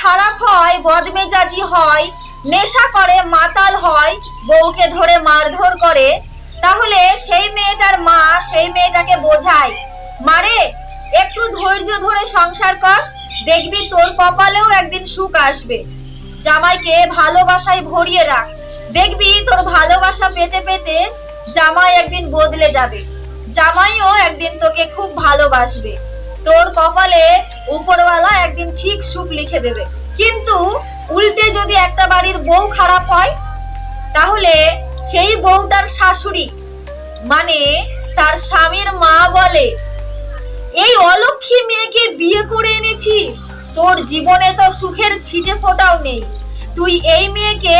খারাপ হয়, বদমেজাজি হয়, নেশা করে, মাতাল হয়, বউকে ধরে মারধর করে, তাহলে সেই মেয়েটার মা সেই মেয়েটাকে বোঝায়, মারে একটু ধৈর্য ধরে সংসার কর, দেখবি তোর কপালেও একদিন সুখ আসবে। জামাইকে ভালোবাসায় ভরিয়ে রাখ, দেখবি তোর ভালোবাসা পেতে পেতে জামাই একদিন বদলে যাবে, জামাইও একদিন তোকে খুব ভালোবাসবে, তোর কপালে উপরওয়ালা একদিন ঠিক সুখ লিখে দেবে। কিন্তু উল্টে যদি একটা বাড়ির বউ খারাপ হয়, তাহলে সেই বউটার শাশুড়ি মানে তার স্বামীর মা বলে, এই অলক্ষী মেয়েকে বিয়ে করে এনেছিস, তোর জীবনে তো সুখের ছিটে ফোঁটাও নেই, তুই এই মেয়েকে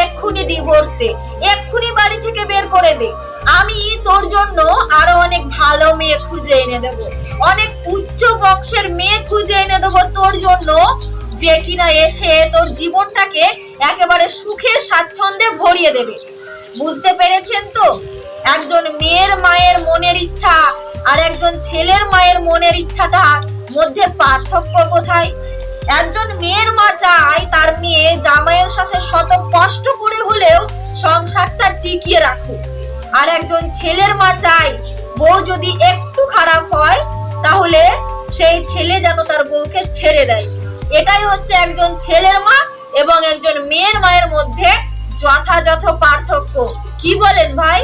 এক্ষুনি ডিভোর্স দে, এক্ষুনি বাড়ি থেকে বের করে দে, আমি তোর জন্য আরো অনেক ভালো মেয়ে খুঁজে এনে দেব, অনেক উচ্চ বংশের মেয়ে খুঁজে এনে দেব তোর জন্য, যে কিনা এসে তোর জীবনটাকে একেবারে সুখে স্বাচ্ছন্দ্যে ভরিয়ে দেবে। বুঝতে পেরেছেন তো একজন মেয়ের মায়ের মনের ইচ্ছা আর একজন ছেলের মায়ের মনের ইচ্ছাটার মধ্যে পার্থক্য কোথায়? একজন মেয়ের মা চায় তার মেয়ে জামাইয়ের সাথে শত কষ্ট করে হলেও সংসারটা টিকিয়ে রাখুক, আর একজন ছেলের মা চায় বউ যদি একটু খারাপ হয় তাহলে সেই ছেলে যেন তার বউকে ছেড়ে দেয়। এটাই হচ্ছে একজন ছেলের মা এবং একজন মেয়ের মায়ের মধ্যে যথাযথ পার্থক্য। কি বলেন ভাই?